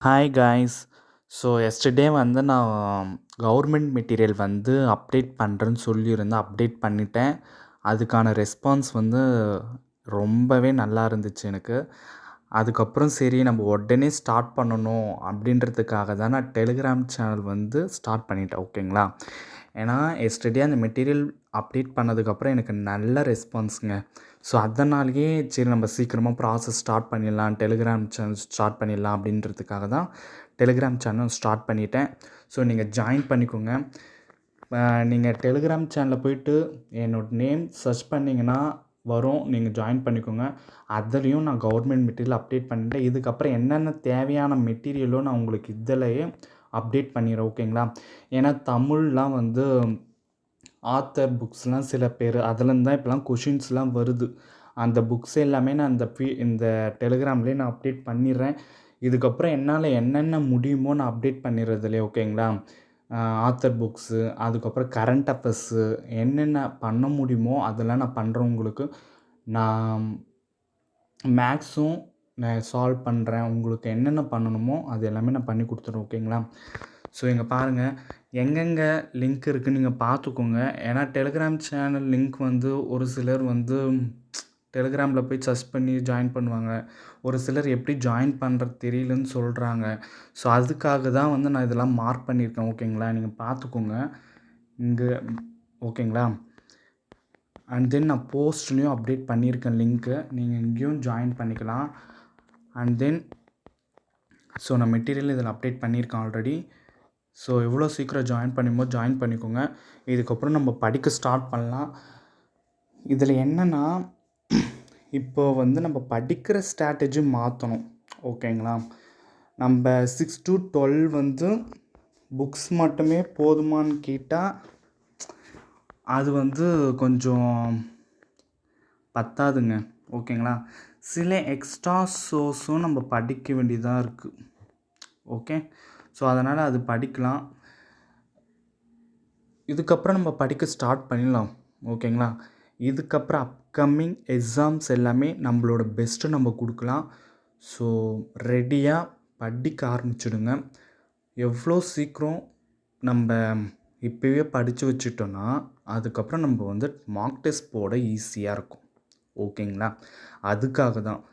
Hi guys. So yesterday வந்து நான் government material வந்து அப்டேட் பண்ணுறேன்னு சொல்லியிருந்தேன். அப்டேட் பண்ணிட்டேன். அதுக்கான ரெஸ்பான்ஸ் வந்து ரொம்பவே நல்லா இருந்துச்சு எனக்கு. அதுக்கப்புறம் சரி நம்ம உடனே ஸ்டார்ட் பண்ணணும் அப்படின்றதுக்காக தான் நான் டெலிகிராம் சேனல் வந்து ஸ்டார்ட் பண்ணிட்டேன். ஓகேங்களா? ஏன்னா எஸ்டர்டே அந்த மெட்டீரியல் அப்டேட் பண்ணதுக்கப்புறம் எனக்கு நல்ல ரெஸ்பான்ஸுங்க. ஸோ அதனாலேயே சரி நம்ம சீக்கிரமாக ப்ராசஸ் ஸ்டார்ட் பண்ணிடலாம், டெலிகிராம் சேனல் ஸ்டார்ட் பண்ணிடலாம் அப்படின்றதுக்காக தான் டெலிகிராம் சேனல் ஸ்டார்ட் பண்ணிட்டேன். ஸோ நீங்கள் ஜாயின் பண்ணிக்கோங்க. நீங்கள் டெலிகிராம் சேனலில் போய்ட்டு என்னோடய நேம் சர்ச் பண்ணிங்கன்னா வரும். நீங்கள் ஜாயின் பண்ணிக்கோங்க. அதுலேயும் நான் கவர்மெண்ட் மெட்டீரியல் அப்டேட் பண்ணிட்டேன். இதுக்கப்புறம் என்னென்ன தேவையான மெட்டீரியலோ நான் உங்களுக்கு இதிலேயே அப்டேட் பண்ணிடுறேன். ஓகேங்களா? ஏன்னா தமிழ்லாம் வந்து ஆத்தர் புக்ஸ்லாம் சில பேர் அதுலேருந்து தான் இப்போலாம் கொஷின்ஸ்லாம் வருது. அந்த புக்ஸ் எல்லாமே நான் இந்த டெலிகிராம்லேயே நான் அப்டேட் பண்ணிடுறேன். இதுக்கப்புறம் என்னால் என்னென்ன முடியுமோ நான் அப்டேட் பண்ணிடுறதுலே. ஓகேங்களா? ஆத்தர் புக்ஸு, அதுக்கப்புறம் கரண்ட் அஃபேர்ஸு, என்னென்ன பண்ண முடியுமோ அதெல்லாம் நான் பண்ணுறேன் உங்களுக்கு. நான் மேக்ஸும் நான் சால்வ் பண்ணுறேன். உங்களுக்கு என்னென்ன பண்ணணுமோ அது எல்லாமே நான் பண்ணி கொடுத்துட்றேன். ஓகேங்களா? ஸோ இங்கே பாருங்கள், எங்கெங்கே லிங்க் இருக்குதுன்னு நீங்கள் பார்த்துக்கோங்க. ஏன்னா டெலிகிராம் சேனல் லிங்க் வந்து ஒரு சிலர் வந்து டெலிகிராமில் போய் சர்ச் பண்ணி ஜாயின் பண்ணுவாங்க. ஒரு சிலர் எப்படி ஜாயின் பண்ணுறது தெரியலன்னு சொல்கிறாங்க. ஸோ அதுக்காக தான் வந்து நான் இதெல்லாம் மார்க் பண்ணியிருக்கேன். ஓகேங்களா? நீங்கள் பார்த்துக்கோங்க இங்கே. ஓகேங்களா? அண்ட் தென் நான் போஸ்ட்லேயும் அப்டேட் பண்ணியிருக்கேன் லிங்க்கு. நீங்கள் இங்கேயும் ஜாயின் பண்ணிக்கலாம். அண்ட் தென் ஸோ நான் மெட்டீரியல் இதில் அப்டேட் பண்ணியிருக்கேன் ஆல்ரெடி. ஸோ எவ்வளோ சீக்கிரம் ஜாயின் பண்ணும்போது ஜாயின் பண்ணிக்கோங்க. இதுக்கப்புறம் நம்ம படிக்க ஸ்டார்ட் பண்ணலாம். இதில் என்னென்னா இப்போ வந்து நம்ம படிக்கிற ஸ்ட்ராட்டஜி மாற்றணும். ஓகேங்களா? நம்ம 6 to 12 வந்து புக்ஸ் மட்டுமே போதுமான்னு கேட்டால் அது வந்து கொஞ்சம் பத்தாதுங்க. ஓகேங்களா? சில எக்ஸ்ட்ரா சோர்ஸும் நம்ம படிக்க வேண்டியதாக இருக்குது. ஓகே? ஸோ அதனால் அது படிக்கலாம். இதுக்கப்புறம் நம்ம படிக்க ஸ்டார்ட் பண்ணிடலாம். ஓகேங்களா? இதுக்கப்புறம் அப்கமிங் எக்ஸாம்ஸ் எல்லாமே நம்மளோட பெஸ்ட்டு நம்ம கொடுக்கலாம். ஸோ ரெடியாக படிக்க ஆரம்பிச்சிடுங்க. எவ்வளோ சீக்கிரம் நம்ம இப்போவே படித்து வச்சுட்டோன்னா அதுக்கப்புறம் நம்ம வந்து மார்க் டெஸ்ட் போட ஈஸியாக இருக்கும். ஓகேங்களா? அதுக்காக தான்.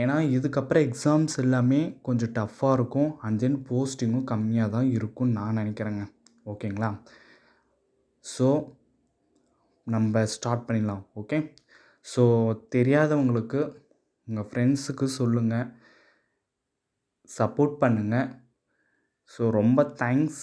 ஏன்னா இதுக்கப்புறம் எக்ஸாம்ஸ் எல்லாமே கொஞ்சம் டஃப்பாக இருக்கும். அண்ட் தென் போஸ்டிங்கும் கம்மியாக தான் இருக்கும்னு நான் நினைக்கிறேங்க. ஓகேங்களா? ஸோ நம்ம ஸ்டார்ட் பண்ணிடலாம். ஓகே? ஸோ தெரியாதவங்களுக்கு உங்கள் ஃப்ரெண்ட்ஸுக்கு சொல்லுங்கள், சப்போர்ட் பண்ணுங்கள். ஸோ ரொம்ப தேங்க்ஸ்.